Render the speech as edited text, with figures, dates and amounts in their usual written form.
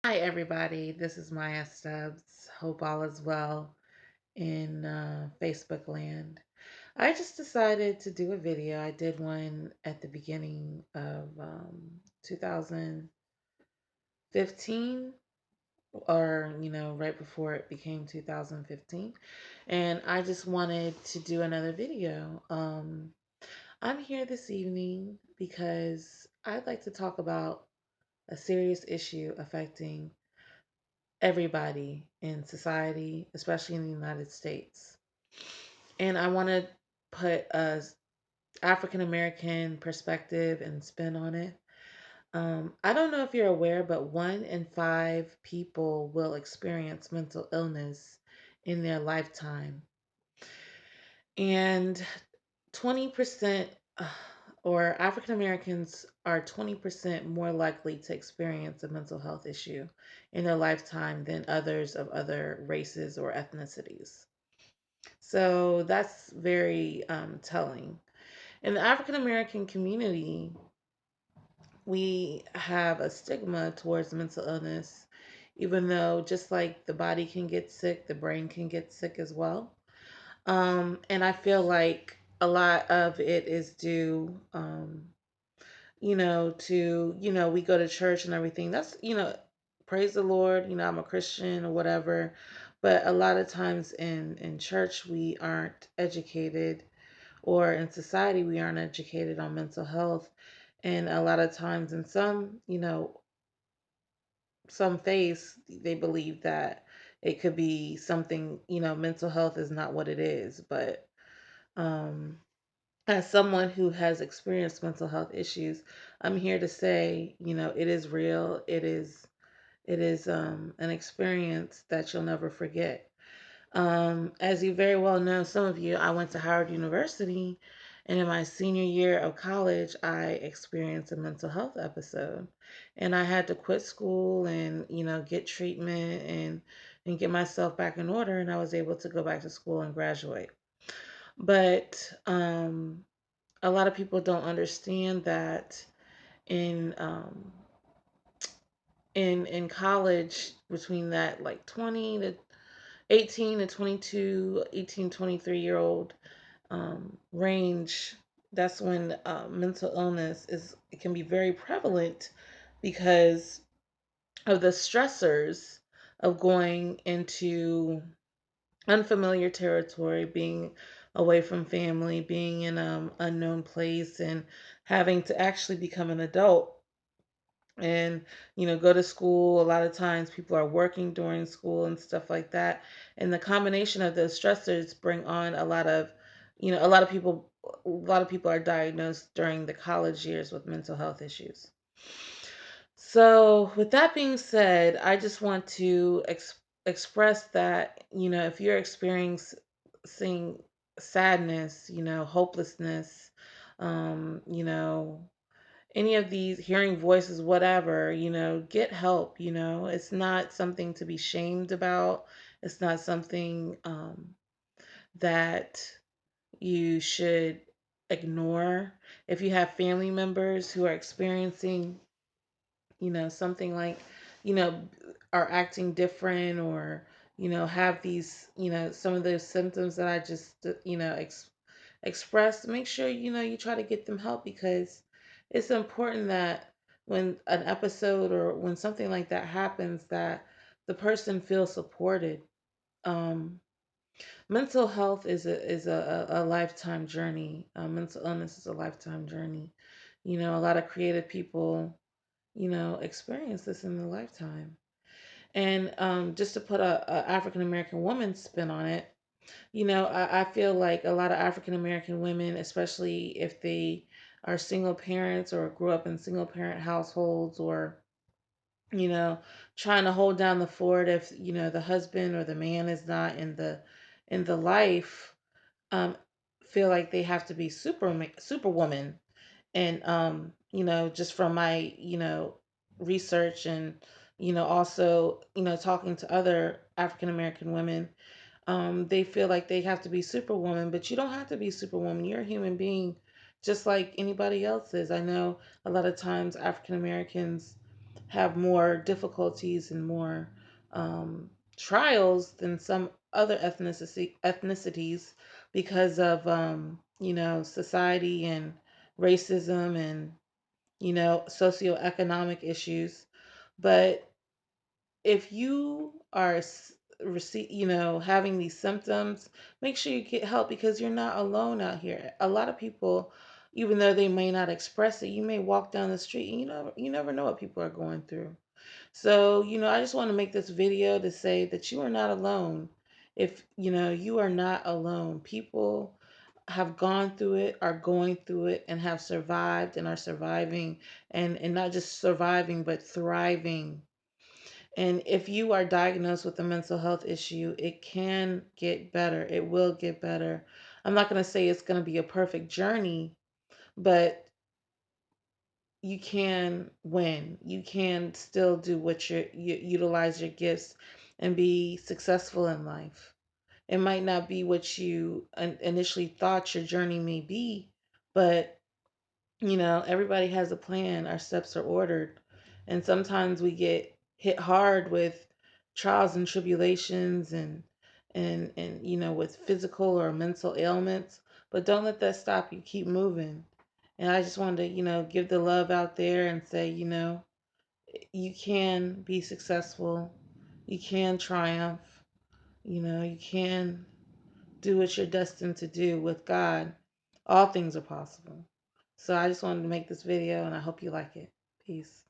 Hi, everybody. This is Maya Stubbs. Hope all is well in Facebook land. I just decided to do a video. I did one at the beginning of 2015, or, right before it became 2015. And I just wanted to do another video. I'm here this evening because I'd like to talk about a serious issue affecting everybody in society, especially in the United States. And I want to put a African American perspective and spin on it. I don't know if you're aware, but 1 in 5 people will experience mental illness in their lifetime. And 20%, or African Americans are 20% more likely to experience a mental health issue in their lifetime than others of other races or ethnicities. So that's very telling. In the African American community, we have a stigma towards mental illness, even though just like the body can get sick, the brain can get sick as well. And I feel like a lot of it is due, we go to church and everything. That's, praise the Lord, I'm a Christian or whatever. But a lot of times in church, we aren't educated, or in society, we aren't educated on mental health. And a lot of times in some faiths, they believe that it could be something, mental health is not what it is. But um, as someone who has experienced mental health issues, I'm here to say, it is real. It is an experience that you'll never forget. As you very well know, some of you, I went to Howard University, and in my senior year of college, I experienced a mental health episode, and I had to quit school and get treatment and get myself back in order, and I was able to go back to school and graduate. But a lot of people don't understand that in in college, between that like 20 to 18 to 22, 18, 23-year old range, that's when mental illness is, it can be very prevalent because of the stressors of going into unfamiliar territory, being away from family, being in an unknown place, and having to actually become an adult and go to school. A lot of times people are working during school and stuff like that, and the combination of those stressors bring on a lot of, a lot of people are diagnosed during the college years with mental health issues. So with that being said, I just want to express that, if you're experiencing sadness, hopelessness, you know any of these, hearing voices, whatever, get help. It's not something to be shamed about. It's not something that you should ignore. If you have family members who are experiencing, something like, you know, are acting different, or, have these, some of those symptoms that I just, express, make sure you try to get them help, because it's important that when an episode or when something like that happens, that the person feels supported. um, Mental health is a lifetime journey. Mental illness is a lifetime journey. A lot of creative people experience this in their lifetime. And just to put a African American woman spin on it, I feel like a lot of African American women, especially if they are single parents or grew up in single parent households, or, you know, trying to hold down the fort if, the husband or the man is not in the life, um, feel like they have to be superwoman. And just from my, research, and also, talking to other African American women, they feel like they have to be superwoman, but you don't have to be superwoman. You're a human being just like anybody else is. I know a lot of times African Americans have more difficulties and more trials than some other ethnicities because of society and racism and socioeconomic issues. But if you are having these symptoms, make sure you get help because you're not alone out here. A lot of people, even though they may not express it, you may walk down the street and you never know what people are going through. So, I just want to make this video to say that you are not alone. If, you are not alone. People have gone through it, are going through it, and have survived and are surviving, and not just surviving, but thriving. And if you are diagnosed with a mental health issue, it can get better. It will get better. I'm not going to say it's going to be a perfect journey, but you can win. You can still do you utilize your gifts and be successful in life. It might not be what you initially thought your journey may be, but everybody has a plan. Our steps are ordered. And sometimes we get hit hard with trials and tribulations and with physical or mental ailments, but don't let that stop you. Keep moving. And I just wanted to, give the love out there and say, you can be successful. You can triumph. You can do what you're destined to do with God. All things are possible. So I just wanted to make this video and I hope you like it. Peace.